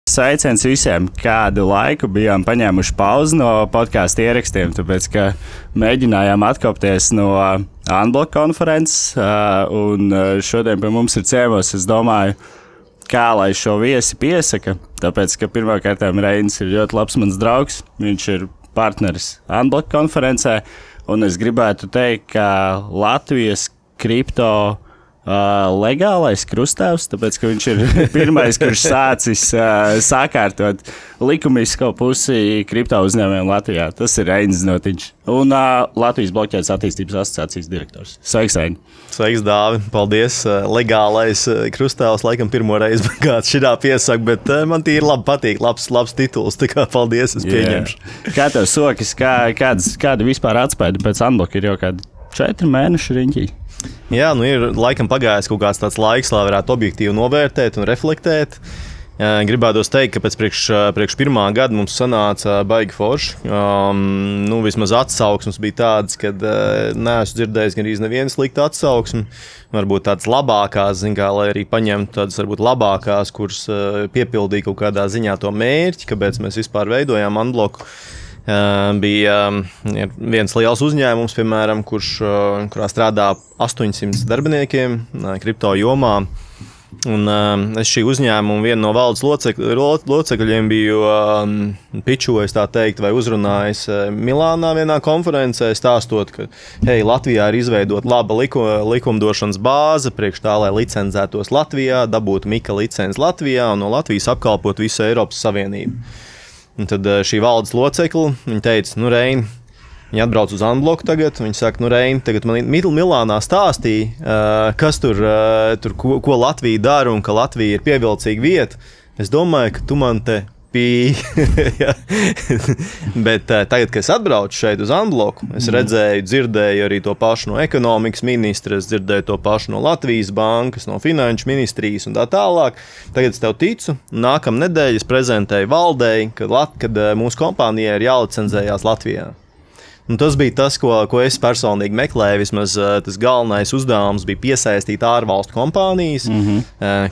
Sveiciens visiem! Kādu laiku bijām paņēmuši pauzi no podkāstu ierakstiem, tāpēc ka mēģinājām atkopties no Unblock konferences. Un šodien pie mums ir ciemos, es domāju, kā lai šo viesi piesaka. Tāpēc, ka pirmkārt Reinis ir ļoti labs mans draugs, viņš ir partneris Unblock konferencē. Un es gribētu teikt, ka Latvijas kripto legālais krustāvs, tāpēc, ka viņš ir pirmais, kurš sācis sakārtot likumisko pusi kripto uzņēmējiem Latvijā. Tas ir Reinis Znotiņš un Latvijas bloķētas attīstības asociācijas direktors. Sveiks, Reini! Sveiks, Dāvi! Paldies! Legālais krustāvs laikam pirmo reizi kāds šitā piesaka, bet man tīri labi patīk, labs tituls, tā kā paldies, es pieņemšu. Kā tev sokas, kāda vispār atspēja pēc Unblock ir jau kādi 4 mēneši riņķī? Jā, ir laikam pagājis kaut kāds tāds laiks, lai varētu objektīvi novērtēt un reflektēt. Gribētos teikt, ka priekš pirmā gada mums sanāca baigi forši. Vismaz atsauksmes bija tādas, kad neesmu dzirdējis gandrīz nevienas slikta atsauksme. Varbūt tādas labākās, lai arī paņemtu tādas varbūt labākās, kuras piepildīja kaut kādā ziņā to mērķi, kāpēc mēs vispār veidojām Unblock. Bija viens liels uzņēmums, piemēram, kurā strādā 800 darbiniekiem kripto jomā. Un es šī uzņēmuma vienu no valdes locekļiem biju pičojis, tā teikt, vai uzrunājis Milānā vienā konferencē, stāstot, ka Latvijā ir izveidota laba likumdošanas bāze priekš tā, lai licencētos Latvijā, dabūtu MiCA licenci Latvijā un no Latvijas apkalpot visu Eiropas Savienību. Un tad šī valdes locekla, viņa teica, Reini, viņa atbrauc uz Unblock tagad, viņa saka, Reini, tagad man Milānā stāstīja, kas tur ko Latvija dara un ka Latvija ir pievilcīga vieta. Es domāju, ka tu man te Bet tagad, kad es atbraucu šeit uz Unblock, es redzēju, dzirdēju arī to pašu no ekonomikas ministra, es dzirdēju to pašu no Latvijas bankas, no finanšu ministrijas un tā tālāk. Tagad es tev ticu, nākamā nedēļa es prezentēju valdei, kad mūsu kompānijai ir jālicenzējās Latvijā. Un tas bija tas, ko es personīgi meklēju. Vismaz tas galvenais uzdevums bija piesaistīt ārvalstu kompānijas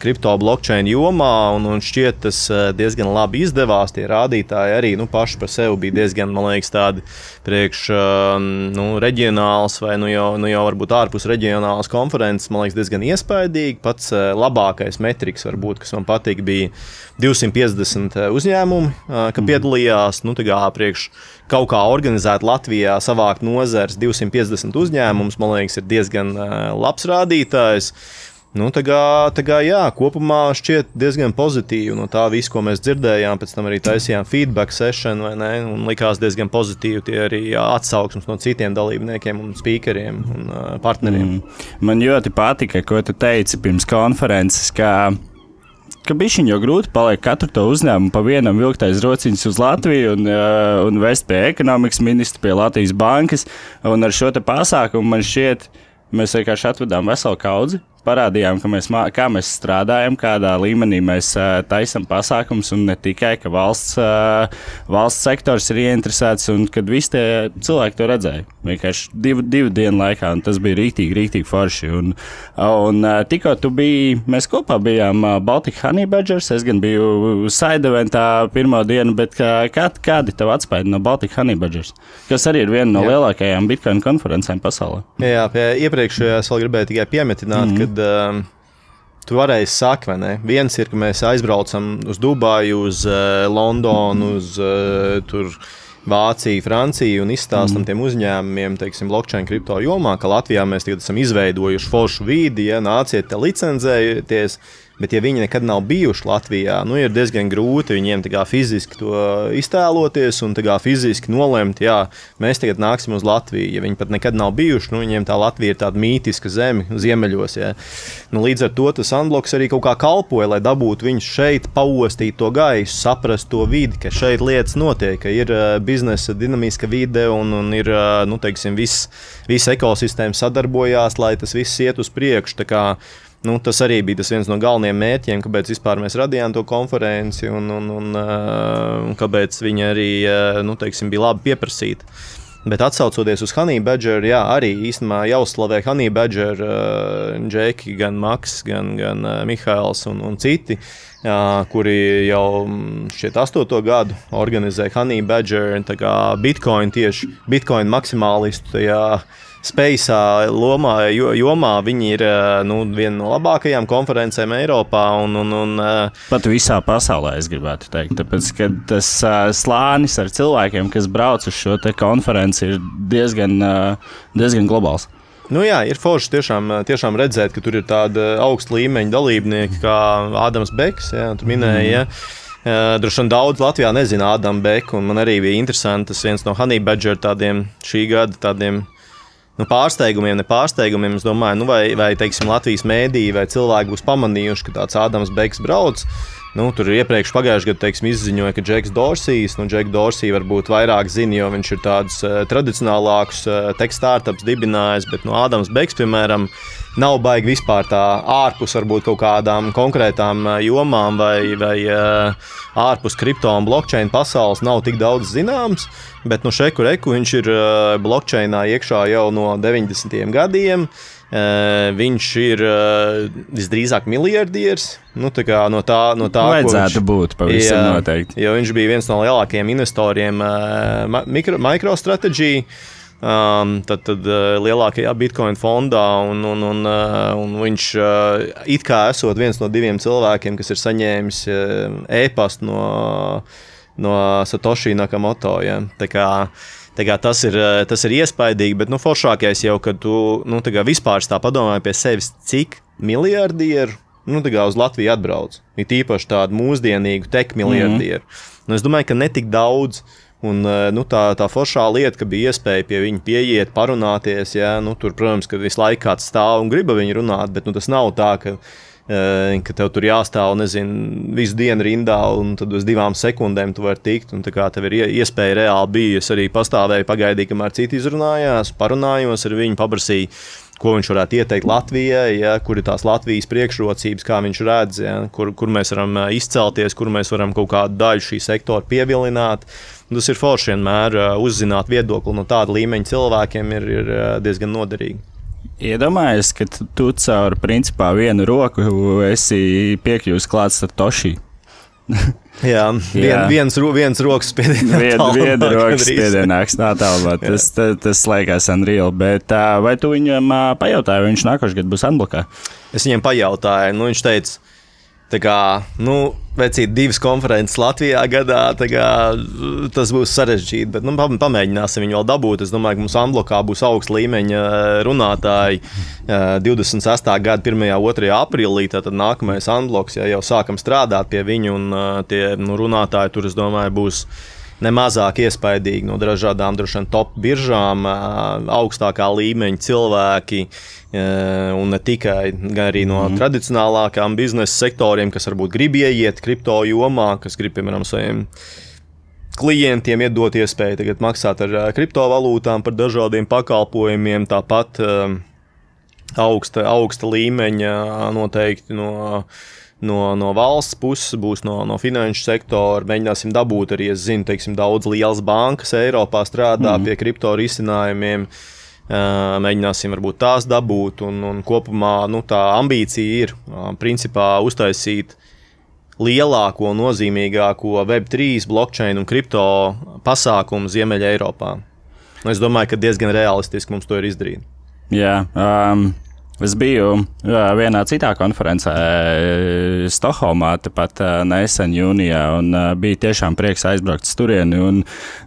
kripto blockchain jomā, un šķiet tas diezgan labi izdevās. Tie rādītāji arī paši par sevi bija diezgan, man liekas, tādi priekš reģionāls vai jau varbūt ārpus reģionālas konferences, man liekas, diezgan iespaidīgi. Pats labākais metriks varbūt, kas man patīk, bija 250 uzņēmumi, ka piedalījās, priekš kaut kā organizēt Latvijā, savākt nozares 250 uzņēmumus, man liekas, ir diezgan labs rādītājs. Jā, kopumā šķiet diezgan pozitīvi no tā visu, ko mēs dzirdējām, pēc tam arī taisījām feedback session, vai ne, un likās diezgan pozitīvi tie arī atsauksmes no citiem dalībniekiem un speakeriem un partneriem. Man ļoti patika, ko tu teici pirms konferences, ka bišķiņ jau grūti paliek katru to uzņēmumu pa vienam vilktais rociņus uz Latviju un vest pie ekonomikas ministra, pie Latvijas bankas. Un ar šo te pasākumu man šķiet, mēs vienkārši atvedām veselu kaudzi. Parādījām, kā mēs strādājam, kādā līmenī mēs taisam pasākums un ne tikai, ka valsts sektors ir ieinteresēts un kad visi tie cilvēki to redzēja. Vienkārši divu dienu laikā, un tas bija rīktīgi forši. Un tikko mēs kopā bijām Baltic Honey Badgers, es gan biju side eventā pirmo dienu, bet kādi tev atspēja no Baltic Honey Badgers, kas arī ir viena no lielākajām Bitcoin konferencēm pasaulē? Jā, iepriekšējā es vēl gribēju tikai piemetināt, kad tu varēji sakt, vai ne? Viens ir, ka mēs aizbraucam uz Dubaju, uz Londonu, uz Vāciju, Franciju un izstāstam tiem uzņēmumiem, teiksim, blockchain kripto jomā, ka Latvijā mēs tagad esam izveidojuši foršu vidi, nāciet te licencēties. Bet, ja viņi nekad nav bijuši Latvijā, ir diezgan grūti viņiem fiziski to iztēloties un fiziski nolemt, mēs tagad nāksim uz Latviju. Ja viņi pat nekad nav bijuši, viņiem tā Latvija ir tāda mītiska zeme ziemeļos. Līdz ar to tas Unblocks arī kaut kā kalpoja, lai dabūtu viņus šeit, paostīt to gaisu, saprast to vidi, ka šeit lietas notiek, ka ir biznesa dinamiska vide un ir, viss ekosistēma sadarbojās, lai tas viss iet uz priekšu. Tas arī bija viens no galvenajiem mērķiem, kāpēc vispār mēs radījām to konferenci un kāpēc viņa arī bija labi pieprasīta. Bet atsaucoties uz Honey Badger, jā, arī īstenībā jāuzslavē Honey Badger, Džeki, gan Maks, gan Mihails un citi, kuri jau šķiet 8. gadu organizē Honey Badger, tā kā Bitcoin maksimālistu tajā Spaceā jomā. Viņi ir viena no labākajām konferencēm Eiropā un pat visā pasaulē, es gribētu teikt. Tāpēc, ka tas slānis ar cilvēkiem, kas brauc uz šo te konferenci, ir diezgan globāls. Jā, ir forši tiešām redzēt, ka tur ir tāda augsta līmeņa dalībnieki kā Ādams Beks, tu minēji, droši vien daudz Latvijā nezina Ādamu Beku, un man arī bija interesanti, tas viens no Honey Badger šī gada tādiem pārsteigumiem, nepārsteigumiem. Es domāju, vai teiksim, Latvijas mēdīji vai cilvēki būs pamanījuši, ka tāds Ādams Beks brauc. Tur iepriekš pagājušajā gadā izziņoja, ka Džeks Dorsijs, Džek Dorsij varbūt vairāk zina, jo viņš ir tādus tradicionālākus tech startups dibinājis, bet Ādams Beks, piemēram, nav baigi vispār tā ārpus varbūt kaut kādām konkrētām jomām vai ārpus kripto un blockchain pasaules nav tik daudz zināms, bet šeku reku viņš ir blockchainā iekšā jau no 90. gadiem. Viņš ir visdrīzāk miljardieris. No tā vajadzētu būt pavisam noteikti. Jo viņš bija viens no lielākajiem investoriem MicroStrategy, tad lielākajā Bitcoin fondā, un viņš it kā esot viens no 2 cilvēkiem, kas ir saņēmis e-pastu no Satoshi Nakamoto. Ja. Tā kā tas ir iespaidīgi, bet foršākais jau, kad tu vispār tā padomāji pie sevis, cik miljardieru uz Latviju atbrauc. Ir īpaši tādu mūsdienīgu tech miljardieru. Es domāju, ka ne tik daudz. Un, tā foršā lieta, ka bija iespēja pie viņa pieiet, parunāties. Ja, tur, protams, ka visu laiku kāds stāv un grib viņu runāt, bet tas nav tā, ka tev tur jāstāv, visu dienu rindā, un tad uz 2 sekundēm tu vari tikt. Un, tev ir iespēja reāli bija. Es arī pastāvēju, pagaidīju, kamēr citi izrunājās, parunājos ar viņu, paprasīju, ko viņš varētu ieteikt Latvijai, ja, kur ir tās Latvijas priekšrocības, kā viņš redz, ja, kur mēs varam izcelties, kur mēs varam kaut kādu daļu šī sektora pievilināt. Tas ir forši vienmēr uzzināt viedokli no tāda līmeņa cilvēkiem ir diezgan noderīgi. Iedomājies, ka tu caur principā vienu roku esi piekļuvis klāts Satoshi. Jā, viens rokas spiedienā. Viena rokas spiedienā, tā tālāk. Tas liekas unreal, bet vai tu viņam pajautāji, vai viņš nākošais gads būs unblockā? Es viņam pajautāju, viņš teica, vecīt 2 konferences Latvijā gadā, tas būs sarežģīti, bet pamēģināsim viņu vēl dabūt. Es domāju, ka mums unblockā būs augsta līmeņa runātāji 26. gada 1. un 2. aprīlī, tātad nākamais unblocks, ja jau sākam strādāt pie viņu, un tie runātāji tur, es domāju, būs nemazāk iespaidīgi no dažādām droši vien top biržām, augstākā līmeņa cilvēki, un ne tikai, gan arī no tradicionālākām biznesa sektoriem, kas varbūt grib ieiet kripto jomā, kas grib, piemēram, saviem klientiem iedot iespēju tagad maksāt ar kriptovalūtām par dažādiem pakalpojumiem, tāpat augsta līmeņa noteikti no valsts puses, būs no finanšu sektora. Mēģināsim dabūt arī, es zinu, daudz lielas bankas Eiropā strādā pie kripto risinājumiem. Mēģināsim varbūt tās dabūt, un kopumā tā ambīcija ir principā uztaisīt lielāko, nozīmīgāko Web3, blockchain un kripto pasākumu Ziemeļa Eiropā. Es domāju, ka diezgan realistiski mums to ir izdarīt. Jā, es biju vienā citā konferencē Stokholmā, tepat nesen jūnijā, un bija tiešām prieks aizbraukt uz turieni, un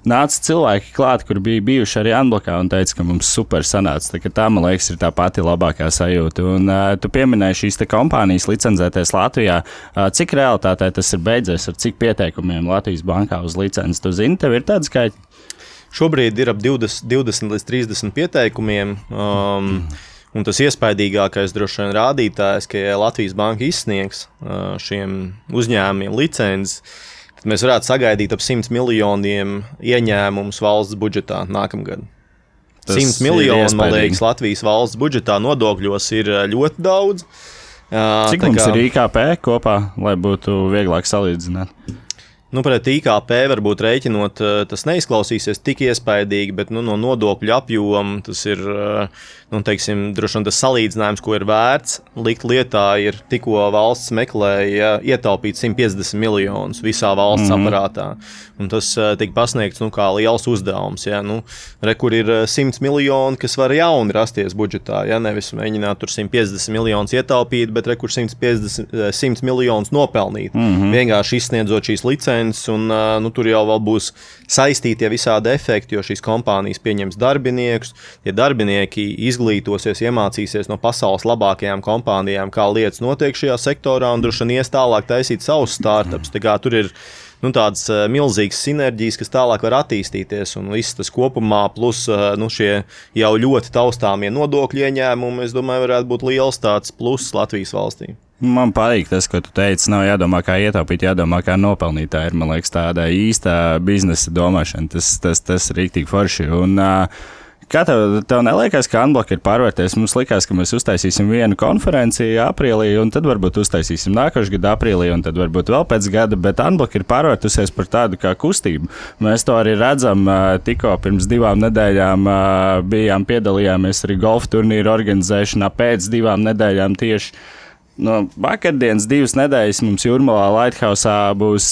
nāca cilvēki klāt, kur bija bijuši arī unblockā, un teica, ka mums super sanāca. Tā, man liekas, ir tā pati labākā sajūta. Un tu pieminēji šīs te kompānijas licenzēties Latvijā. Cik realitātē tas ir beidzies, ar cik pieteikumiem Latvijas bankā uz licenci? Tu zini, tev ir tāda skaita? Šobrīd ir ap 20 līdz 30 pieteikumiem. Un tas iespaidīgākais droši vien rādītājs, ka ja Latvijas banka izsniegs šiem uzņēmumiem licences, tad mēs varētu sagaidīt ap 100 miljoniem ieņēmumus valsts budžetā nākamgad. 100 miljoni, man liekas, Latvijas valsts budžetā nodokļos ir ļoti daudz. Cik mums ir IKP kopā, lai būtu vieglāk salīdzināt? Nu, pret IKP varbūt rēķinot, tas neizklausīsies tik iespaidīgi, bet no nodokļu apjoma tas ir, droši vien tas salīdzinājums, ko ir vērts likt lietā, ir tikko valsts meklēja ietaupīt 150 miljonus visā valsts aparātā. Un tas tika pasniegts kā liels uzdevums. Ja? Kur ir 100 miljoni, kas var jauni rasties budžetā. Ja? Nevis mēģināt tur 150 miljonus ietaupīt, bet kur 100 miljonus nopelnīt. Vienkārši izsniedzot šīs licences. Un tur jau vēl būs saistītie visādi efekti, jo šīs kompānijas pieņems darbiniekus. Tie darbinieki izglītosies, iemācīsies no pasaules labākajām kompānijām, kā lietas notiek šajā sektorā un droši vien ies tālāk taisīt savus startups. Tā kā tur ir tādas milzīgas sinerģijas, kas tālāk var attīstīties, un viss tas kopumā, plus šie jau ļoti taustāmie nodokļu ieņēmumi, es domāju, varētu būt liels tāds pluss Latvijas valstī. Man patīk tas, ko tu teici. Nav jādomā, kā ietaupīt, jādomā, kā nopelnīt. Tā ir, man liekas, tāda īsta biznesa domāšana. Tas ir rīktīgi forši. Un, kā tev neliekas, ka Unblock ir pārvērties? Mums likās, ka mēs uztaisīsim vienu konferenci aprīlī, un tad varbūt uztaisīsim nākošu gadu aprīlī, un tad varbūt vēl pēc gada, bet Unblock ir pārvērtusies par tādu kā kustību. Mēs to arī redzam, tikko pirms 2 nedēļām piedalījāmies arī golfa turnīru organizēšanā, pēc 2 nedēļām tieši. Vakardienas 2 nedēļas mums Jūrmalā Lighthousā būs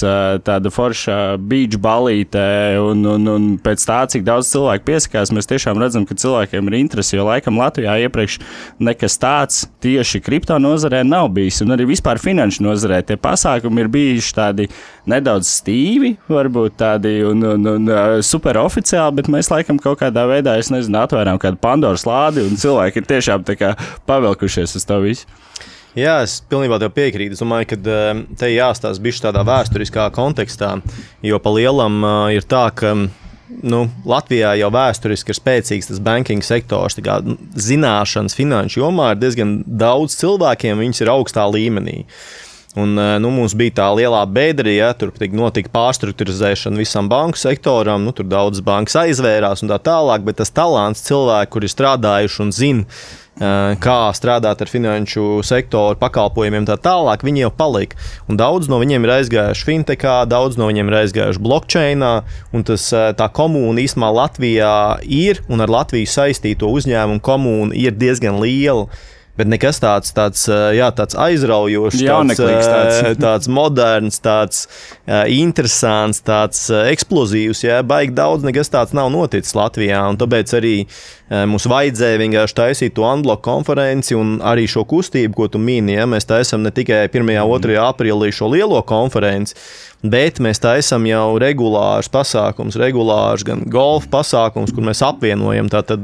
tāda forša beach balīte, un pēc tā, cik daudz cilvēku piesakās, mēs tiešām redzam, ka cilvēkiem ir interesi, jo laikam Latvijā iepriekš nekas tāds tieši kripto nozarē nav bijis, un arī vispār finanšu nozarē tie pasākumi ir bijuši tādi nedaudz stīvi, varbūt tādi un super oficiāli, bet mēs laikam kaut kādā veidā, es nezinu, atvērām kādu Pandoras lādi, un cilvēki ir tiešām tā kā pavilkušies uz to visu. Jā, es pilnībā tev piekrītu. Es domāju, ka te jāstāsta bišķi tādā vēsturiskā kontekstā, jo pa lielam ir tā, ka Latvijā jau vēsturiski ir spēcīgs tas banking sektors. Zināšanas finanšu jomā ir diezgan daudz cilvēkiem, viņas ir augstā līmenī. Un, mums bija tā lielā bedra, ja tur notika pārstrukturizēšana visam banku sektoram, tur daudzas bankas aizvērās un tā tālāk, bet tas talants cilvēki, kuri ir strādājuši un zina, kā strādāt ar finanšu sektoru pakalpojumiem tā tālāk, viņi jau palika. Un daudz no viņiem ir aizgājuši fintechā, daudz no viņiem ir aizgājuši blockchainā, un tā komūna īstenībā Latvijā ir, un ar Latviju saistīto uzņēmumu komūna ir diezgan liela. Bet nekas tāds aizraujošs, tāds moderns, tāds interesants, tāds eksplozīvs, baigi daudz nekas tāds nav noticis Latvijā, un tāpēc arī mums vajadzēja vienkārši taisīt to Unblock konferenci un arī šo kustību, ko tu mini, mēs taisam ne tikai 1. un 2. aprīlī šo lielo konferenci, bet mēs taisam jau regulārus pasākums, gan golfa pasākums, kur mēs apvienojam tātad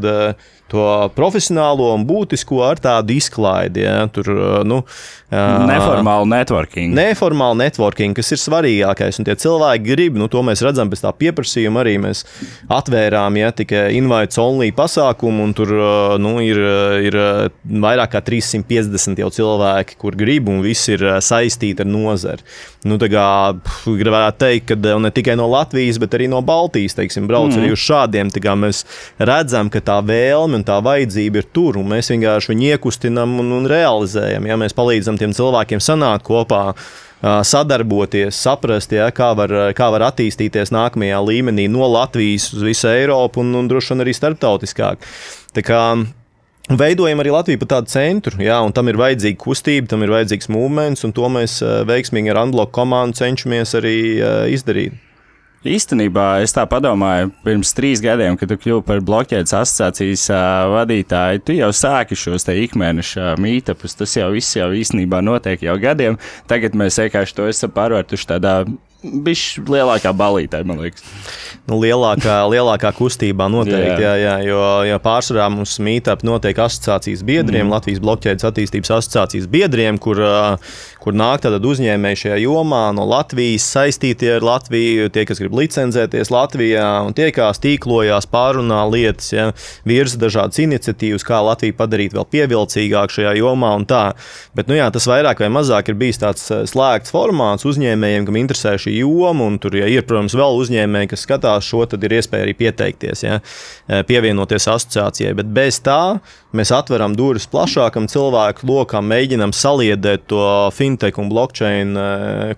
to profesionālo un būtisko ar tādu izklaidi. Ja? Tur, neformālu networking. Neformālu networking, kas ir svarīgākais. Un tie cilvēki grib, to mēs redzam pēc tā pieprasījuma arī. Mēs atvērām tikai invites only pasākumu, un tur ir vairāk kā 350 jau cilvēki, kur grib, un visi ir saistīti ar nozari. Gribētu teikt, ka ne tikai no Latvijas, bet arī no Baltijas, brauc arī uz šādiem. Mēs redzam, ka tā vēlme un tā vajadzība ir tur, un mēs vienkārši viņu iekustinam un realizējam. Ja? Mēs palīdzam tiem cilvēkiem sanākt kopā, sadarboties, saprast, kā var attīstīties nākamajā līmenī no Latvijas uz visu Eiropu un droši vien arī starptautiskāk. Tā kā veidojam arī Latviju par tādu centru, un tam ir vajadzīga kustība, tam ir vajadzīgs movements, un to mēs veiksmīgi ar Unblock komandu cenšamies arī izdarīt. Īstenībā es tā padomāju, pirms 3 gadiem, kad tu kļuvi par bloķētas asociācijas vadītāju, tu jau sāki šos te ikmēneša meetupus, tas jau viss jau īstenībā notiek jau gadiem. Tagad mēs vienkārši to esam pārvērtuši tādā bišķi lielākā balītē, man liekas. Lielākā kustībā noteikti, jo pārsvarā mums meetup notiek asociācijas biedriem, Latvijas bloķētas attīstības asociācijas biedriem, kur nāk tātad uzņēmēji šajā jomā no Latvijas, saistīti ar Latviju, tie, kas grib licencēties Latvijā un tiekās, tīklojās, pārunā lietas, virza dažādas iniciatīvas, kā Latviju padarīt vēl pievilcīgāk šajā jomā un tā. Bet, tas vairāk vai mazāk ir bijis tāds slēgts formāts uzņēmējiem, kam interesē šī joma, un tur, ir, protams, vēl uzņēmēji, kas skatās šo, tad ir iespēja arī pieteikties, pievienoties asociācijai. Bet bez tā mēs atveram durvis plašākam cilvēku lokam, mēģinam saliedēt to fintech un blockchain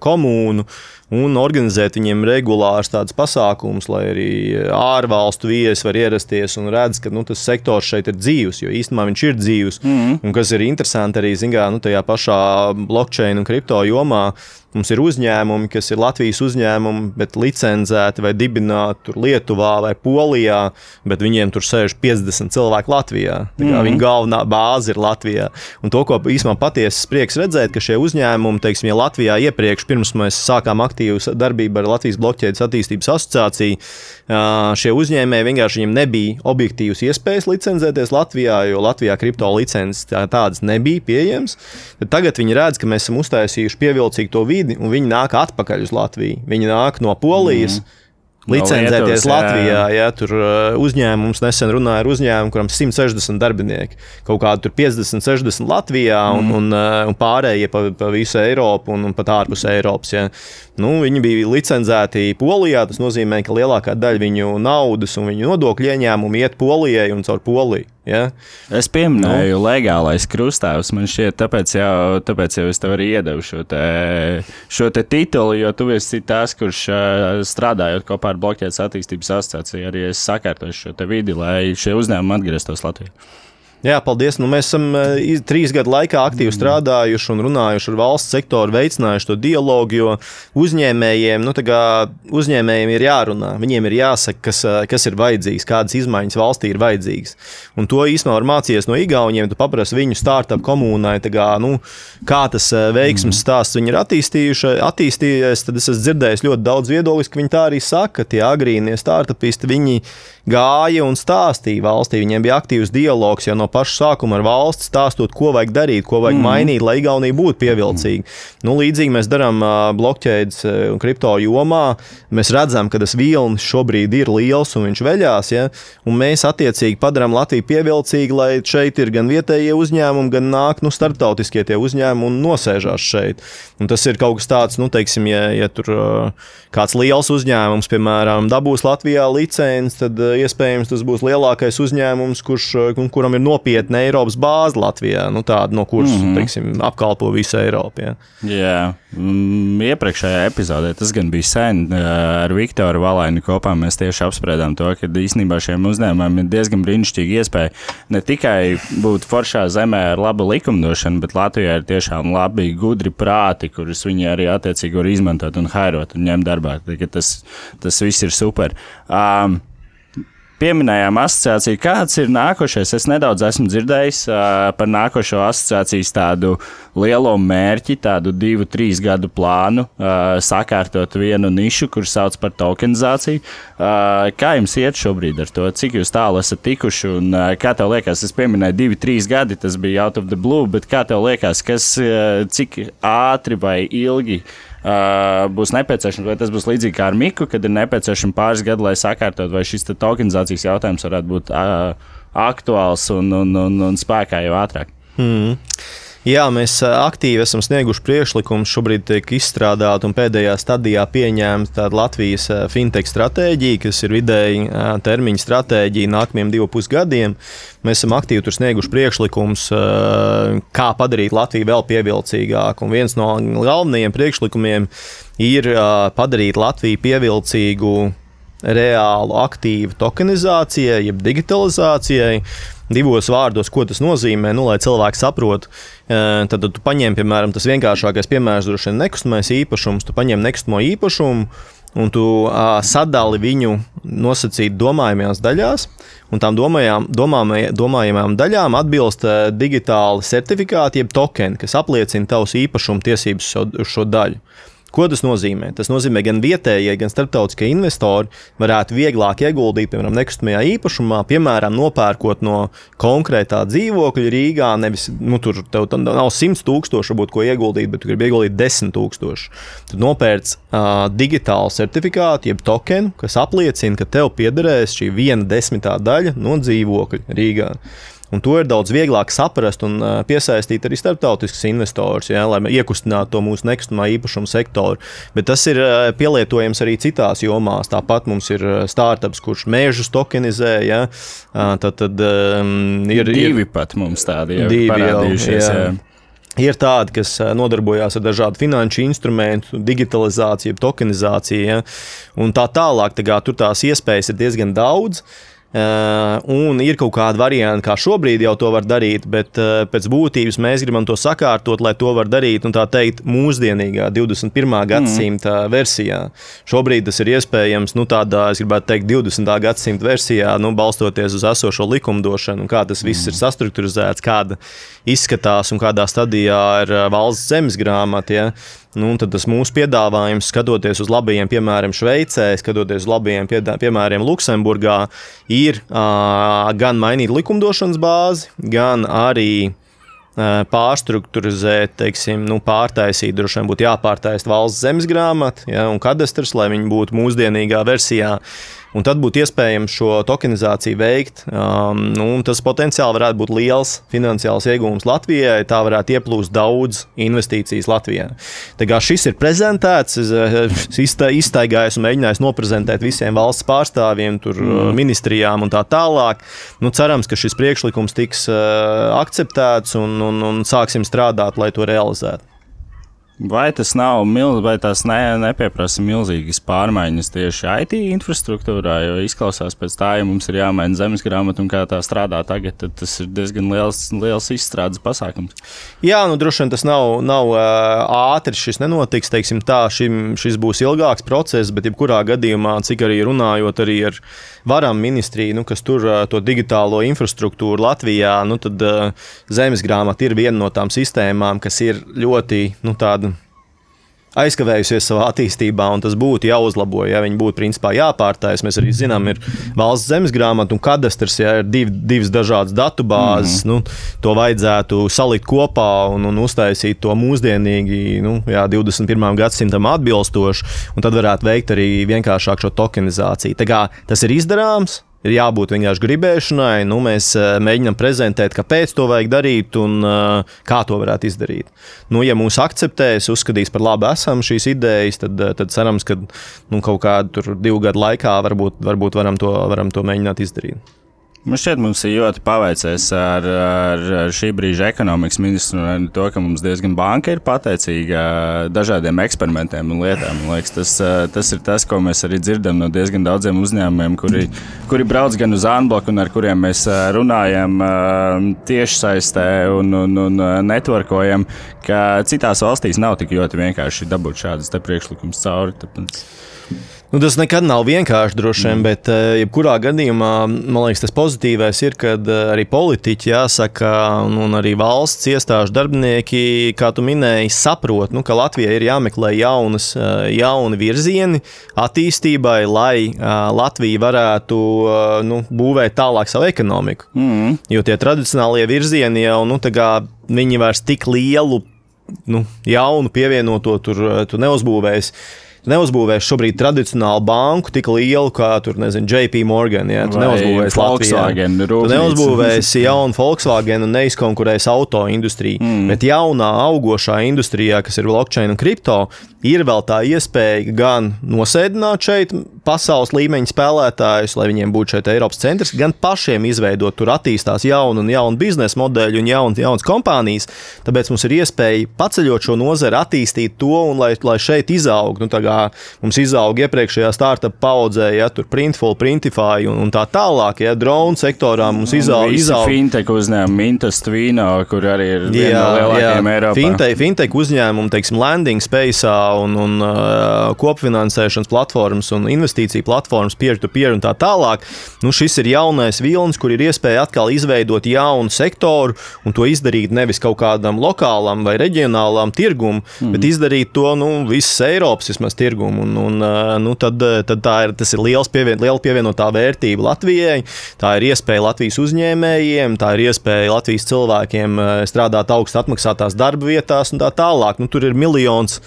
komūnu un organizēt viņiem regulārs tāds pasākums, lai arī ārvalstu viesi var ierasties un redz, ka tas sektors šeit ir dzīvs, jo īstenībā viņš ir dzīvs. Un kas ir interesanti arī, tajā pašā blockchain un kripto jomā, mums ir uzņēmumi, kas ir Latvijas uzņēmumi, bet licenzēti vai dibināti tur Lietuvā vai Polijā, bet viņiem tur sēž 50 cilvēki Latvijā. Viņa galvenā bāze ir Latvijā. Un to, ko īstenībā patiesas prieks redzēt, ka šie uzņēmumi, teiksim, ja Latvijā iepriekš, pirms mēs sākām aktīvu darbību ar Latvijas blockchain attīstības asociāciju, šie uzņēmēji vienkārši viņiem nebija objektīvas iespējas licenzēties Latvijā, jo Latvijā kripto licences tādas nebija pieejams. Tad tagad viņi redz, ka mēs esam uztaisījuši pievilcīgu to vidi, un viņi nāk atpakaļ uz Latviju. Viņi nāk no Polijas, licencēties Latvijā. Jā, tur uzņēmums nesen runāja ar uzņēmumu, kuram 160 darbinieki. Kaut kādi tur 50, 60 Latvijā un pārējie pa visu Eiropu un pat ārpus Eiropas. Jā. Viņi bija licencēti Polijā, tas nozīmē, ka lielākā daļa viņu naudas un viņu nodokļu ieņēmumu iet Polijai un caur Poliju. Ja? Es pieminēju legālais krustāvs, man šķiet, tāpēc jau es tev arī iedevu šo te titulu, jo tu esi tās, kurš strādājot kopā ar blockchain attīstības asociāciju, arī es sakārtoju šo te vidi, lai šie uzņēmumi atgrieztos Latvijā. Jā, paldies. Mēs esam 3 gadu laikā aktīvi strādājuši un runājuši ar valsts sektoru, veicinājuši to dialogu, jo uzņēmējiem ir jārunā. Viņiem ir jāsaka, kas ir vajadzīgs, kādas izmaiņas valstī ir vajadzīgas. Un to īstenībā var mācīties no Igauniem. Tu paprasti viņu startup komunai, kā tas veiksmes stāsts viņi ir attīstījies. Tad es esmu dzirdējis ļoti daudz viedokļus, ka viņi tā arī saka, ka tie agrīnie startupisti, viņi gāja un stāstīja valstī. Viņiem bija aktīvs dialogs jau no paša sākuma ar valsts, stāstot, ko vajag darīt, ko vajag mainīt, lai Igaunija būtu pievilcīga. Līdzīgi mēs darām blockchain un kripto jomā. Mēs redzam, ka tas vilnis šobrīd ir liels un viņš veļās. Ja? Un mēs attiecīgi padarām Latviju pievilcīgu, lai šeit ir gan vietējie uzņēmumi, gan nāk starptautiskie tie uzņēmumi un nosēžās šeit. Un tas ir kaut kas tāds, teiksim, ja tur kāds liels uzņēmums, piemēram, dabūs Latvijā licenci, tad iespējams tas būs lielākais uzņēmums, kuram ir nopietna Eiropas bāze Latvijā, tāda, no kuras, teiksim, apkalpo visu Eiropu. Jā. Iepriekšējā epizodē, tas gan bija sen, ar Viktoru Valaini kopā mēs tieši apspriedām to, ka īstenībā šiem uzņēmumiem ir diezgan brīnišķīga iespēja ne tikai būt foršā zemē ar labu likumdošanu, bet Latvijā ir tiešām labi, gudri prāti, kurus viņi arī attiecīgi var izmantot un hairot un ņemt darbā. Tas viss ir super. Pieminējām asociāciju. Kāds ir nākošais? Es nedaudz esmu dzirdējis par nākošo asociācijas tādu lielo mērķi, tādu 2-3 gadu plānu, sakārtot vienu nišu, kur sauc par tokenizāciju. Kā jums iet šobrīd ar to? Cik jūs tālu esat tikuši? Un kā tev liekas, es pieminēju 2-3 gadi, tas bija out of the blue, bet kā tev liekas, cik ātri vai ilgi būs nepieciešams, vai tas būs līdzīgi kā ar Miku, kad ir nepieciešams pāris gadi, lai sakārtot, vai šis tokenizācijas jautājums varētu būt aktuāls un spēkā jau ātrāk? Jā, mēs aktīvi esam snieguši priekšlikumus. Šobrīd tiek izstrādāta un pēdējā stadijā pieņemta tāda Latvijas fintech stratēģija, kas ir vidēji termiņa stratēģija nākamajiem 2,5 gadiem. Mēs esam aktīvi tur snieguši priekšlikumus, kā padarīt Latviju vēl pievilcīgāku. Un viens no galvenajiem priekšlikumiem ir padarīt Latviju pievilcīgu reālu aktīvu tokenizācijai, jeb digitalizācijai. 2 vārdos, ko tas nozīmē, lai cilvēki saprotu. Tad tu paņem, piemēram, tas vienkāršākais piemērs droši vien nekustamais īpašums. Tu paņem nekustamo īpašumu un tu sadali viņu nosacīt domājamajās daļās. Un tām domājamajām daļām atbilst digitāli certifikāti, jeb tokeni, kas apliecina tavus īpašumu tiesības uz šo daļu. Ko tas nozīmē? Tas nozīmē, gan vietējie, gan starptautiskie investori varētu vieglāk ieguldīt, piemēram, nekustamajā īpašumā, piemēram, nopērkot no konkrētā dzīvokļa Rīgā. Nevis, tur tev nav 100,000, varbūt, ko ieguldīt, bet tu gribi ieguldīt 10,000. Tad nopērc digitālu certifikātu, jeb tokenu, kas apliecina, ka tev piederēs šī 1/10 daļa no dzīvokļa Rīgā. Un to ir daudz vieglāk saprast un piesaistīt arī starptautiskus investors, lai iekustinātu to mūsu nekustamā īpašuma sektoru. Bet tas ir pielietojams arī citās jomās. Tāpat mums ir startups, kurš mežus tokenizē. Ja? Tad ir 2 pat mums tādi jau parādījušies. Ir tādi, kas nodarbojās ar dažādu finanšu instrumentu, digitalizāciju, tokenizāciju, ja, un tā tālāk. Tur tās iespējas ir diezgan daudz. Un ir kaut kāda varianta, kā šobrīd jau to var darīt, bet pēc būtības mēs gribam to sakārtot, lai to var darīt, un tā teikt, mūsdienīgā 21. gadsimta versijā. Šobrīd tas ir iespējams, tādā, es gribētu teikt, 20. gadsimta versijā, balstoties uz esošo likumdošanu, kā tas viss ir sastrukturizēts, kāda izskatās un kādā stadijā ir valsts zemes grāmata. Ja? Tad tas mūsu piedāvājums, skatoties uz labajiem piemēriem Šveicē, skatoties uz labajiem piemēriem Luksemburgā, ir gan mainīt likumdošanas bāzi, gan arī pārstrukturizēt, teiksim, pārtaisīt, droši vien būtu jāpārtaist valsts zemes grāmata, ja, un kadastrs, lai viņi būtu mūsdienīgā versijā. Un tad būtu iespējams šo tokenizāciju veikt. Tas potenciāli varētu būt liels finansiāls iegūms Latvijai. Tā varētu ieplūst daudz investīcijas Latvijā. Tā kā šis ir prezentēts, es iztaigājos un mēģinājos noprezentēt visiem valsts pārstāvjiem, ministrijām un tā tālāk. Cerams, ka šis priekšlikums tiks akceptēts un sāksim strādāt, lai to realizētu. Vai tas nav vai tās nepieprasa milzīgas pārmaiņas tieši IT infrastruktūrā, jo izklausās pēc tā, ja mums ir jāmaina zemes grāmata un kā tā strādā tagad, tad tas ir diezgan liels izstrādes pasākums. Jā, droši vien tas nav ātri, šis nenotiks, teiksim tā, šis būs ilgāks process, bet jebkurā gadījumā, cik arī runājot arī ar varam ministriju, kas tur to digitālo infrastruktūru Latvijā, tad zemes grāmata ir viena no tām sistēmām, kas ir ļoti, tāda aizkavējusies savā attīstībā, un tas būtu jāuzlabo, ja viņi būtu principā jāpārtais. Mēs arī zinām, ir valsts zemes grāmata un kadastrs, ja ir divas dažādas datubāzes, to vajadzētu salikt kopā un uztaisīt to mūsdienīgi, 21. gadsimtam atbilstoši, un tad varētu veikt arī vienkāršāk šo tokenizāciju. Tā kā tas ir izdarāms, ir jābūt vienkārši gribēšanai. Mēs mēģinām prezentēt, kāpēc to vajag darīt un kā to varētu izdarīt. Ja mūs akceptēs, uzskatīs par labu esam šīs idejas, tad cerams, ka kaut kādu 2 gadu laikā varbūt varam to mēģināt izdarīt. Man šķiet, mums ir ļoti paveicies ar šī brīža ekonomikas ministru un to, ka mums diezgan banka ir pateicīga dažādiem eksperimentiem un lietām. Man liekas, tas ir tas, ko mēs arī dzirdam no diezgan daudziem uzņēmumiem, kuri brauc gan uz Unblock un ar kuriem mēs runājam tiešsaistē un networkojam, ka citās valstīs nav tik ļoti vienkārši dabūt šādas te priekšlikumus cauri. Tāpēc... Tas nekad nav vienkārši, droši vien, bet jebkurā gadījumā, man liekas, tas pozitīvais ir, kad arī politiķi, jāsaka, un arī valsts iestāžu darbinieki, kā tu minēji, saprot, ka Latvijai ir jāmeklē jauni virzieni attīstībai, lai Latvija varētu būvēt tālāk savu ekonomiku. Jo tie tradicionālie virzieni jau, viņi vairs tik lielu, jaunu pievienoto tu neuzbūvēsi. Neuzbūvēs šobrīd tradicionālu banku tik lielu kā JP Morgan. Ja? Tu neuzbūvēsi Volkswagen. Tu neuzbūvēsi jaunu Volkswagen un neizkonkurēsi auto industriju. Bet jaunā augošā industrijā, kas ir blockchain un kripto, ir vēl tā iespēja gan nosēdināt šeit pasaules līmeņa spēlētājus, lai viņiem būtu šeit Eiropas centrs, gan pašiem izveidot, tur attīstās jaunu biznesa modeļu un jaunas kompānijas. Tāpēc mums ir iespēja paceļot šo nozari, attīstīt to un lai šeit izaug. Mums izaug iepriekšējā startup paudzē, ja, tur Printful, Printify un tā tālāk, ja, drone sektorā mums izaug. Fintech uzņēmumi, Mintos, Twino, kur arī ir viena no lielākajiem Eiropā. Fintech uzņēmumi, teiksim, Landing Space'ā un kopfinansēšanas platformas un investīciju platformas peer-to-peer un tā tālāk. Šis ir jaunais vilnis, kur ir iespēja atkal izveidot jaunu sektoru un to izdarīt nevis kaut kādam lokālam vai reģionālam tirgum, bet izdarīt to, visas Eiropas vismaz tirgumu. Tas ir liela pievienotā vērtība Latvijai. Tā ir iespēja Latvijas uzņēmējiem, tā ir iespēja Latvijas cilvēkiem strādāt augstu atmaksātās darba vietās un tā tālāk. Tur ir miljons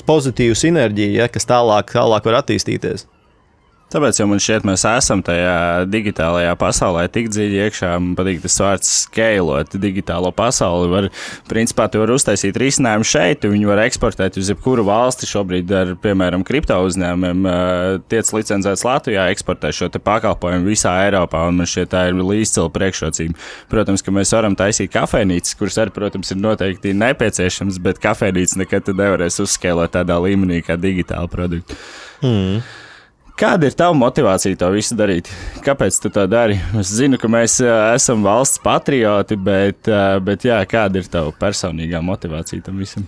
pozitīvu sinerģiju, ja, kas tālāk var attīstīties. Tāpēc jau man šķiet, mēs esam tajā digitālajā pasaulē tik dziļi iekšā. Man patīk tas vārds scalot digitālo pasauli. Principā tu vari uztaisīt risinājumu šeit, tu viņu var eksportēt uz jebkuru valsti. Šobrīd ar, piemēram, kripto uzņēmumiem tiec licencēts Latvijā, eksportē šo te pakalpojumu visā Eiropā, un man šķiet tā ir izcila priekšrocība. Protams, ka mēs varam taisīt kafejnīcas, kuras arī, protams, ir noteikti nepieciešams, bet kafejnīcas nekad nevarēs uzskalot tādā līmenī kā digitālu produktu. Kāda ir tava motivācija to visu darīt? Kāpēc tu to dari? Es zinu, ka mēs esam valsts patrioti, bet jā, kāda ir tava personīgā motivācija tam visam?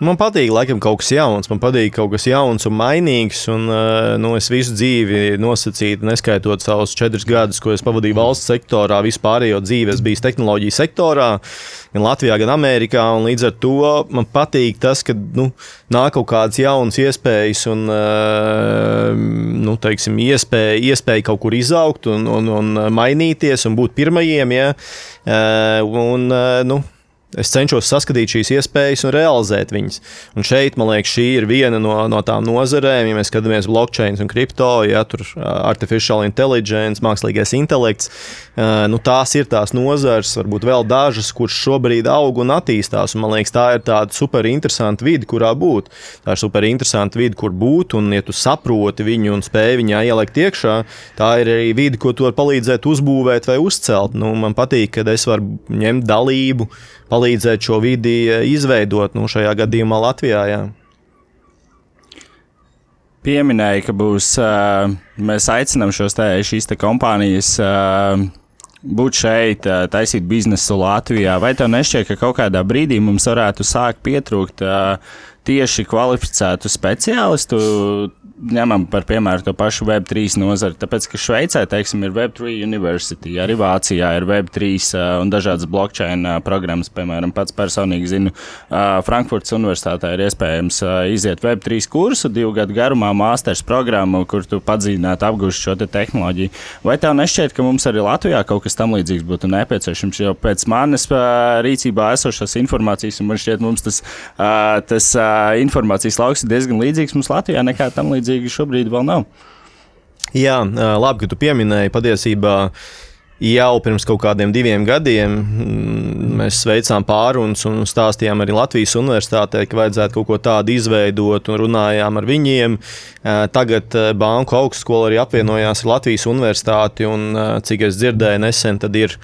Man patīk, laikam, kaut kas jauns. Man patīk kaut kas jauns un mainīgs. Un, es visu dzīvi nosacītu, neskaitot savus 4 gadus, ko es pavadīju valsts sektorā, vispārējo dzīvi es biju tehnoloģiju sektorā, gan Latvijā, gan Amerikā. Līdz ar to man patīk tas, ka nāk kaut kādas jaunas iespējas un teiksim, iespēja kaut kur izaugt un mainīties un būt pirmajiem. Ja? Es cenšos saskatīt šīs iespējas un realizēt viņas. Un šeit, man liekas, šī ir viena no tām nozarēm, ja mēs skatāmies blockchain un kripto, ja tur artificial intelligence, mākslīgais intelekts, tās ir tās nozars, varbūt vēl dažas, kuras šobrīd aug un attīstās. Un, man liekas, tā ir tāda super interesanta vide, kurā būt. Tā ir super interesanta vide, kur būt, un ja tu saproti viņu un spēj viņā ielikt iekšā, tā ir arī vide, ko tu vari palīdzēt uzbūvēt vai uzcelt. Man patīk, kad es varu ņemt dalību, palīdzēt šo vidi izveidot, šajā gadījumā Latvijā. Jā. Pieminēja, ka mēs aicinām šīs kompānijas būt šeit, taisīt biznesu Latvijā. Vai tev nešķiet, ka kaut kādā brīdī mums varētu sākt pietrūkt tieši kvalificētu speciālistu? Ņemam par piemēru to pašu Web3 nozari, tāpēc, ka Šveicē, teiksim, ir Web3 University, arī Vācijā ir Web3 un dažādas blockchain programmas, piemēram, pats personīgi zinu, Frankfurtas universitātē ir iespējams iziet Web3 kursu, 2 gadu garumā masters programmu, kur tu padzīvināti apgūst šo te tehnoloģiju. Vai tev nešķiet, ka mums arī Latvijā kaut kas tam līdzīgs būtu nepieciešams, jo pēc manas rīcībā esošās informācijas, un man šķiet, mums tas informācijas lauks ir diezgan līdzīgs mums Latvijā, nekā tam līdzīgs šobrīd vēl nav. Jā, labi, ka tu pieminēji. Patiesībā jau pirms kaut kādiem 2 gadiem mēs veicām pārunas un stāstījām arī Latvijas universitātē, ka vajadzētu kaut ko tādu izveidot un runājām ar viņiem. Tagad Banku augstskola arī apvienojās ar Latvijas universitāti un, cik es dzirdēju nesen, tad ir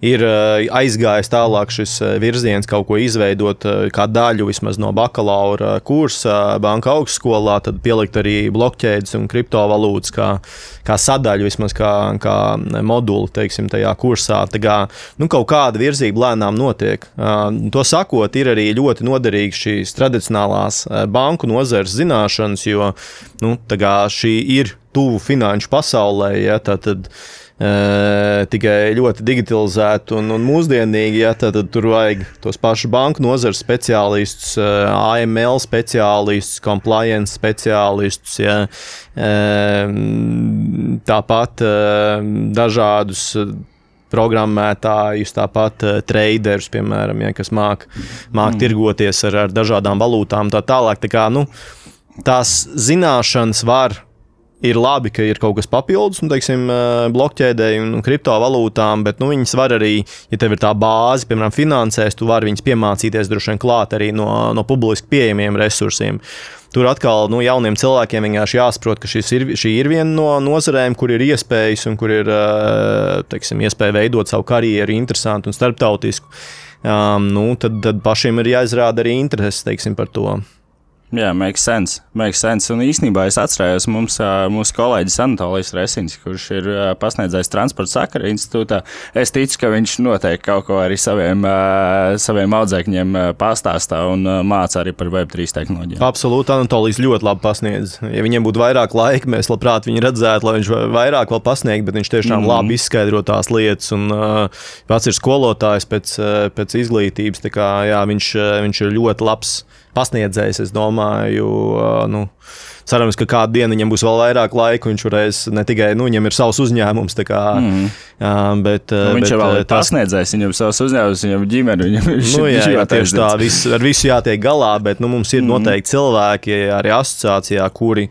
aizgājis tālāk šis virziens kaut ko izveidot kā daļu vismaz no bakalaura kursa Banka augstskolā, tad pielikt arī blockchains un kriptovalūtas kā sadaļu, vismaz kā moduli, teiksim, tajā kursā. Tā kā, kaut kāda virzība lēnām notiek. To sakot, ir arī ļoti noderīgs šīs tradicionālās banku nozares zināšanas, jo šī ir tuvu finanšu pasaulē, ja, tad tikai ļoti digitalizēti un mūsdienīgi, ja, tad tur vajag tos pašus banku nozares speciālistus, AML speciālistus, compliance speciālistus, ja, tāpat dažādus programmētājus, tāpat traderus, piemēram, ja, kas māk tirgoties ar dažādām valūtām tā tālāk. Tā kā, tās zināšanas ir labi, ka ir kaut kas papildus, teiksim, blokķēdei un kriptovalūtām, bet viņas var arī, ja tev ir tā bāze, piemēram, finansēs, tu vari viņas piemācīties droši vien klāt arī no publiski pieejamiem resursiem. Tur atkal jauniem cilvēkiem vienkārši jāsaprot, ka šī ir viena no nozarēm, kur ir iespējas un kur ir teiksim, iespēja veidot savu karjeru interesantu un starptautisku. Tad pašiem ir jāizrāda arī interesi, teiksim, par to. Jā, makes sense. Un īstenībā es atcerējos mūsu kolēģis Anatolijs Resins, kurš ir pasniedzējis Transporta sakara institūtā. Es ticu, ka viņš noteikti kaut ko arī saviem audzēkņiem pastāstā un māca arī par Web3 tehnoloģiju. Absolūti, Anatolijs ļoti labi pasniedz. Ja viņiem būtu vairāk laika, mēs labprāt viņu redzētu, lai viņš vairāk vēl pasniegt, bet viņš tiešām labi izskaidro tās lietas un pats ir skolotājs pēc izglītības. Tā kā, jā, viņš ir ļoti labs pasniedzējs, es domāju, cerams, ka kādu dienu viņam būs vēl vairāk laika, viņš varēs ne tikai, viņam ir savs uzņēmums, tā kā, bet... Viņš ir vēl pasniedzējs, viņam savs uzņēmums, viņam ģimeni, jā, tieši tā, ar visu jātiek galā, bet mums ir noteikti cilvēki arī asociācijā, kuri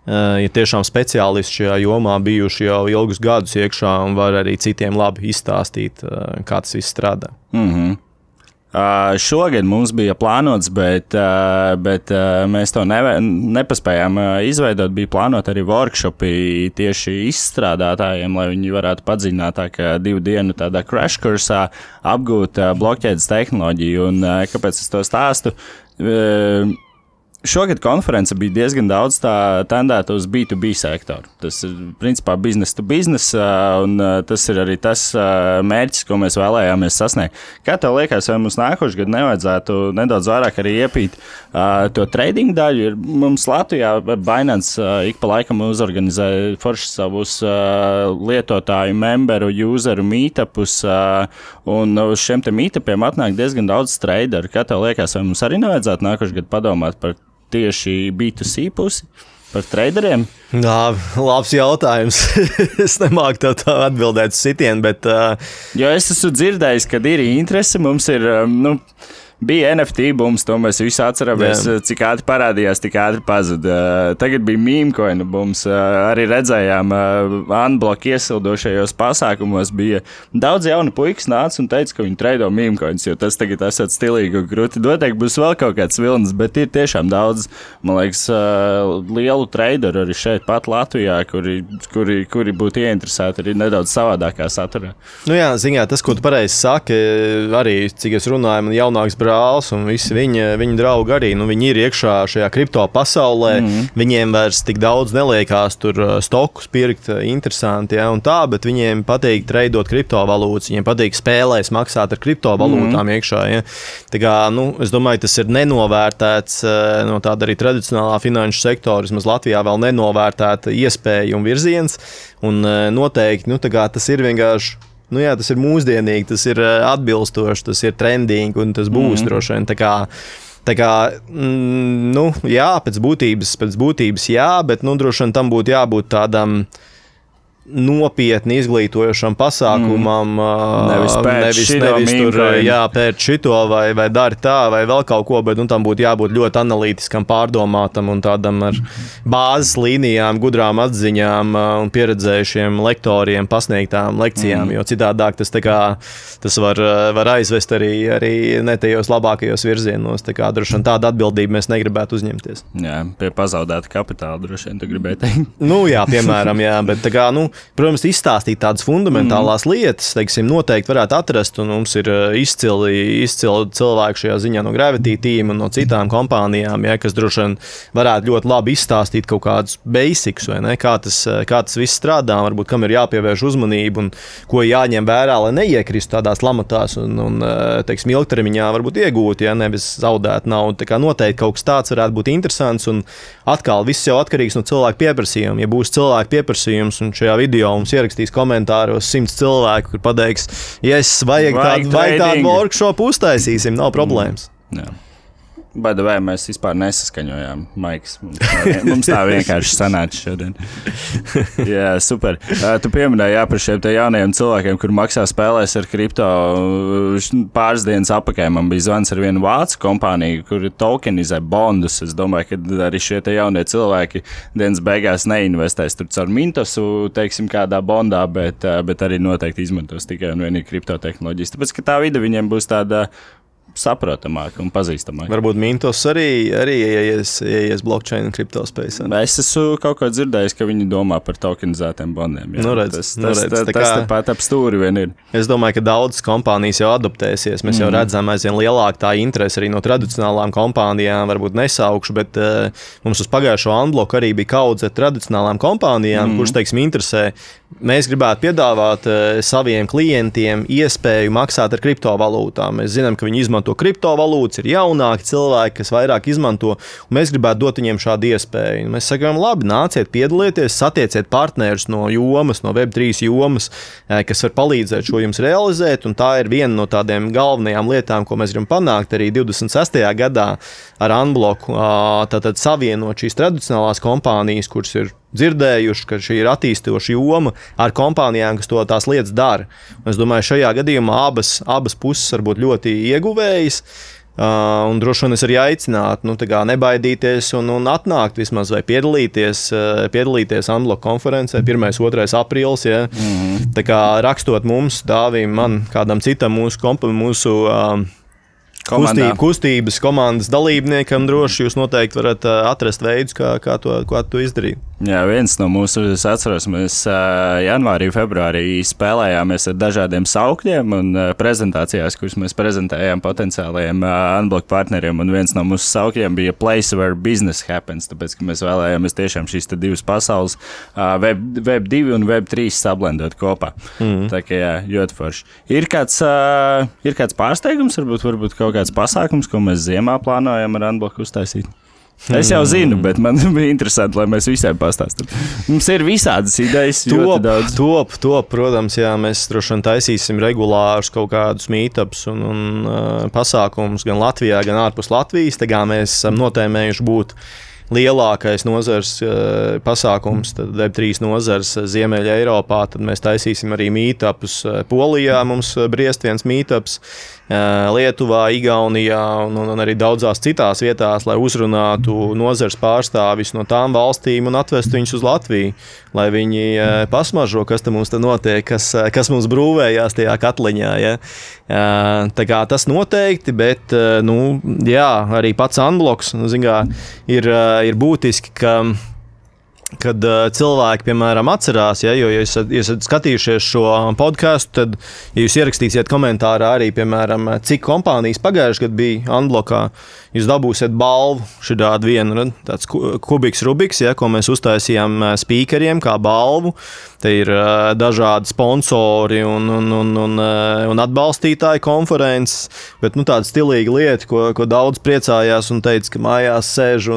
ir tiešām speciālisti šajā jomā bijuši jau ilgus gadus iekšā un var arī citiem labi izstāstīt, kā tas viss strādā. Šogad mums bija plānots, bet mēs to nepaspējām izveidot. Bija plānot arī workshopi tieši izstrādātājiem, lai viņi varētu padziļinātāk 2 dienu tādā crash kursā apgūt blokķēdes tehnoloģiju. Un kāpēc es to stāstu? Šogad konference bija diezgan daudz tendēta uz B2B sektoru. Tas ir principā business to business, un tas ir arī tas mērķis, ko mēs vēlējāmies sasniegt. Kā tev liekas, vai mums nākošais gads nevajadzētu nedaudz vairāk arī iepīt to trading daļu? Mums Latvijā Binance ik pa laikam uzorganizē forši savus lietotāju, memberu, useru meetupus, un uz šiem te meetupiem atnāk diezgan daudz traderu. Kā tev liekas, vai mums arī nevajadzētu nākošais gads padomāt par tieši B2C pusi, par traderiem? Jā, labs jautājums. Es nemāku tev tā atbildēt uz sitienu, bet... Jo es esmu dzirdējis, kad ir interese, mums ir, bija NFT bums, to mēs visi atceramies, cik ātri parādījās, tik ātri pazuda. Tagad bija meme coin bums, arī redzējām unblock iesildošajos pasākumos bija daudz jaunu puikas nāca un teica, ka viņi traido meme coins, jo tas tagad esat stilīgi un grūti. Noteikti būs vēl kaut kāds vilnis, bet ir tiešām daudz, man liekas, lielu traderu arī šeit pat Latvijā, kuri būtu ieinteresēti arī nedaudz savādākā saturā. Nu jā, ziņā, tas, ko tu pareizi saki, arī, cik es runāju, man jaunāks brālis un visi viņa draugi arī, viņi ir iekšā šajā kripto pasaulē, viņiem vairs tik daudz neliekās tur stokus pirkt, interesanti, ja, un tā, bet viņiem patīk treidot kriptovalūtas, viņiem patīk spēlēs maksāt ar kriptovalūtām iekšā, ja. Tā kā, es domāju, tas ir nenovērtēts no tāda arī tradicionālā finanšu sektora, vismaz Latvijā vēl nenovērtēta iespēja un virziens, un noteikti, tā kā tas ir vienkārši jā, tas ir mūsdienīgi, tas ir atbilstoši, tas ir trendīgi un tas būs droši vien. Tā kā jā, pēc būtības jā, bet droši vien tam būtu jābūt tādam nopietni izglītojošam pasākumam, nevis tur, pēc šito vai dari tā, vai vēl kaut ko, bet tam būtu jābūt ļoti analītiskam, pārdomātam un tādam ar bāzes līnijām, gudrām atziņām un pieredzējušiem lektoriem pasniegtām lekcijām, jo citādāk tas var aizvest arī ne tajos labākajos virzienos, tā kā droši vien tādu atbildību mēs negribētu uzņemties. Jā, pie pazaudēta kapitāla droši vien tu gribēji teikt. Jā, piemēram, jā, bet tā kā, protams, izstāstīt tādas fundamentālās lietas, teiksim, noteikti varētu atrast, un mums ir izcili cilvēki šajā ziņā no Gravity Team un no citām kompānijām, ja, kas droši vien varētu ļoti labi izstāstīt kaut kādus basics, vai ne, kā tas viss strādā, varbūt kam ir jāpievērš uzmanību un ko jāņem vērā, lai neiekristu tādās lamatās un teiksim, ilgtermiņā varbūt iegūt, ja, nevis zaudēt naudu. Tā kā noteikti kaut kas tāds varētu būt interesants, un atkal viss jau atkarīgs no cilvēku pieprasījuma. Ja būs cilvēku pieprasījums, un šajā video mums ierakstīs komentāros 100 cilvēku, kur pateiks, vajag tādu workshopu uztaisīsim, nav problēmas. Jā. By the way, mēs vispār nesaskaņojām, Maiks. Mums tā vienkārši sanāca šodien. Jā, super. Tu pieminēji par šiem te jaunajiem cilvēkiem, kur maksā spēlēs ar kripto. Pāris dienas apakaļ man bija zvans ar vienu vācu kompāniju, kur tokenizē bondus. Es domāju, ka arī šie te jaunie cilvēki dienas beigās neinvestēs tur caur Mintosu, teiksim, kādā bondā, bet arī noteikti izmantos tikai un vienīgi kriptotehnoloģijas. Tāpēc, ka tā vide viņiem būs tāda saprotamāk un pazīstamāk. Varbūt Mintos arī ieies blockchain un kriptospējas. Es esmu kaut ko dzirdējis, ka viņi domā par tokenizētiem bondiem. Tas tepat ap stūri vien ir. Es domāju, ka daudzas kompānijas jau adaptēsies. Mēs jau redzam aizvien lielāku tā interesi arī no tradicionālām kompānijām, varbūt nesaukšu, bet mums uz pagājušo unblock arī bija kaudze tradicionālām kompānijām, kuras, teiksim, interesē. Mēs gribētu piedāvāt saviem klientiem iespēju maksāt ar kriptovalūtām. Mēs zinām, ka viņi izmanto kriptovalūtas, ir jaunāki cilvēki, kas vairāk izmanto, un mēs gribētu dot viņiem šādu iespēju. Mēs sakām, labi, nāciet, piedalieties, satieciet partnerus no jomas, no Web3 jomas, kas var palīdzēt šo jums realizēt, un tā ir viena no tādiem galvenajām lietām, ko mēs gribam panākt arī 26. gadā ar Unblock, tātad savienot šīs tradicionālās kompānijas, kuras ir dzirdējuši, ka šī ir attīstoša joma ar kompānijām, kas tās lietas dara. Un es domāju, šajā gadījumā abas puses var būt ļoti ieguvējas. Un droši vien es arī aicinātu nebaidīties un atnākt vismaz vai piedalīties Unblock konferencē 1.2. aprīlis. Ja? Tā kā rakstot mums, Dāvim, man, kādam citam mūsu kustības komandas dalībniekam, droši jūs noteikti varat atrast veidus, kā to izdarīt. Jā, viens no mūsu, es atceros, mēs janvārī, februārī spēlējāmies ar dažādiem saukļiem un prezentācijās, kuras mēs prezentējām potenciālajiem Unblock partneriem, un viens no mūsu saukļiem bija Place Where Business Happens, tāpēc, ka mēs vēlējāmies tiešām šīs divas pasaules, Web 2 un Web 3 sablendot kopā. Tā kā jā, ļoti forši. Ir kāds pārsteigums, varbūt kaut kāds pasākums, ko mēs ziemā plānojam ar Unblock uztaisīt? Es jau zinu, bet man bija interesanti, lai mēs visiem pastāstam. Mums ir visādas idejas, ļoti daudz. Top, protams, jā, mēs droši vien taisīsim regulārus kaut kādus meetups un pasākumus gan Latvijā, gan ārpus Latvijas. Tā kā mēs esam notēmējuši būt lielākais nozars pasākums, tad Web3 nozars Ziemeļa Eiropā, tad mēs taisīsim arī meetupus Polijā, mums briest viens meetups, Lietuvā, Igaunijā un arī daudzās citās vietās, lai uzrunātu nozars pārstāvis no tām valstīm un atvestu viņus uz Latviju, lai viņi pasmažo, kas te mums te notiek, kas mums brūvējās tajā katliņā. Ja? Tā kā tas noteikti, bet jā, arī pats Unblocks, ir būtiski, kad cilvēki, piemēram, atcerās, ja esat skatījušies šo podcastu, tad, ja jūs ierakstīsiet komentārā arī, piemēram, cik kompānijas pagājušajā gadā bija Unblockā, jūs dabūsiet balvu šādu vienu, tāds Kubiks Rubiks, ja, ko mēs uztaisījām speakeriem kā balvu. Te ir dažādi sponsori un atbalstītāji konferences, bet tāda stilīga lieta, ko daudz priecājās un teica, ka mājās sēž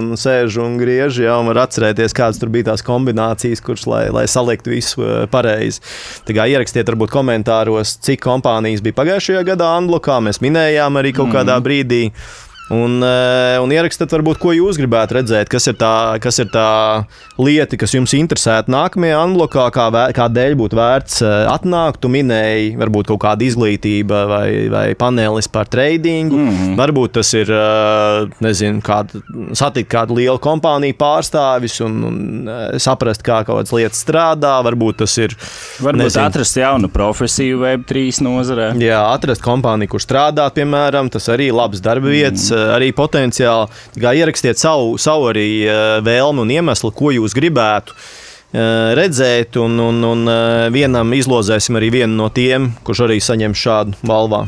un griež, ja, un var atcerēties, kādas tur bija tās kombinācijas, kuras, lai saliktu visu pareizi. Tā kā ierakstiet varbūt komentāros, cik kompānijas bija pagājušajā gadā Unblockā, mēs minējām arī kaut kādā brīdī. Un ierakstiet, varbūt, ko jūs gribētu redzēt, kas ir tā lieta, kas jums interesētu nākamajā Unblockā, kādēļ būtu vērts atnākt. Tu minēji, varbūt kaut kāda izglītība vai panelis par tradingu. Varbūt tas ir, satikt kādu lielu kompāniju pārstāvis un saprast, kā kaut kādas lietas strādā. Varbūt tas ir... Varbūt atrast jaunu profesiju Web3 nozarē. Jā, atrast kompāniju, kur strādāt, piemēram, tas arī labs darba vietas. Arī potenciāli ierakstiet savu arī vēlmi un iemeslu, ko jūs gribētu redzēt, un vienam izlozēsim arī vienu no tiem, kurš arī saņem šādu balvā.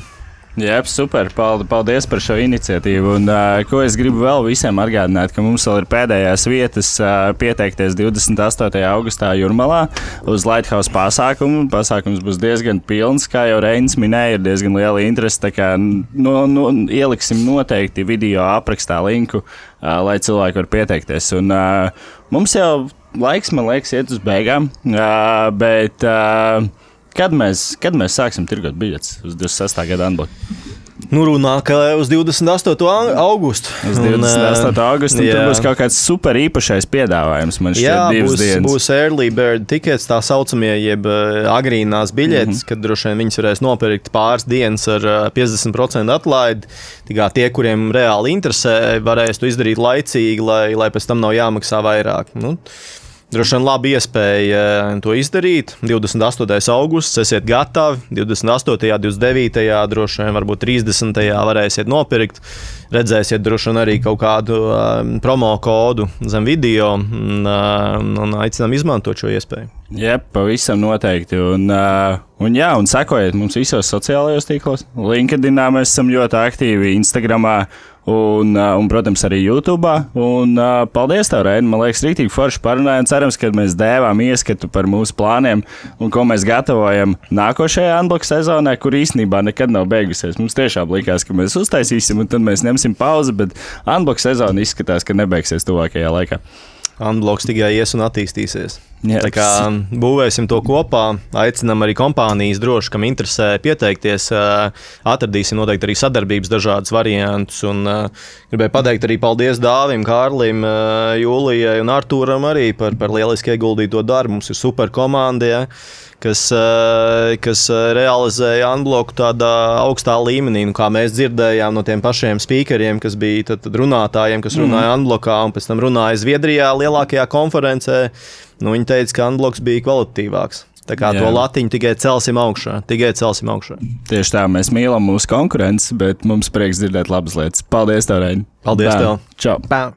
Jā, super. Paldies par šo iniciatīvu. Un, ko es gribu vēl visiem atgādināt, ka mums vēl ir pēdējās vietas pieteikties 28. augustā Jūrmalā uz Lighthouse pasākumu. Pasākums būs diezgan pilns, kā jau Reinis minēja, ir diezgan liela interese. Tā kā ieliksim noteikti video aprakstā linku, lai cilvēki var pieteikties. Un, mums jau laiks, man liekas, iet uz beigām, bet... Kad mēs sāksim tirgot biļetes uz 26. gada Unblock? Runā, ka uz 28. augustu. Uz 28. augustu, un tur būs kaut kāds super īpašais piedāvājums, man šķiet, 2 dienas. Būs early bird tickets, tā saucamie, jeb agrīnās biļetes, kad droši vien viņas varēs nopirkt pāris dienas ar 50% atlaidi. Tikā tie, kuriem reāli interesē, varēs to izdarīt laicīgi, lai pēc tam nav jāmaksā vairāk. Droši vien labi iespēja to izdarīt. 28. augusts, esiet gatavi. 28. 29. droši vien varbūt 30. varēsiet nopirkt. Redzēsiet droši vien arī kaut kādu promo kodu zem video un aicinām izmantot šo iespēju. Jā, pavisam noteikti. Un sekojiet mums visos sociālajos tīklos. LinkedInā mēs esam ļoti aktīvi, Instagramā. Un, protams, arī YouTube. Paldies tev, Reini. Man liekas, rīktīgi forši parunājām. Cerams, ka mēs dēvām ieskatu par mūsu plāniem un ko mēs gatavojam nākošajā Unblock sezonā, kur īstenībā nekad nav beigusies. Mums tiešām likās, ka mēs uztaisīsim un tad mēs ņemsim pauzi, bet Unblock sezona izskatās, ka nebeigsies tuvākajā laikā. Unblocks tikai ies un attīstīsies. Yes. Tā kā būvēsim to kopā, aicinām arī kompānijas droši, kam interesē pieteikties, atradīsim noteikti arī sadarbības dažādas variantus un gribēju pateikt arī paldies Dāvim, Kārlim, Jūlijai un Artūram arī par lieliski ieguldīto darbu. Mums ir super komanda, ja, kas realizēja unbloku tādā augstā līmenī, kā mēs dzirdējām no tiem pašiem speakeriem, kas bija tad runātājiem, kas runāja unblokā un pēc tam runāja Zviedrijā lielākajā konferencē. Viņi teica, ka unbloks bija kvalitatīvāks. Tā kā to latiņu tikai celsim augšā. Tieši tā, mēs mīlam mūsu konkurences, bet mums prieks dzirdēt labas lietas. Paldies tev, Reini. Paldies tev. Čau. Pā.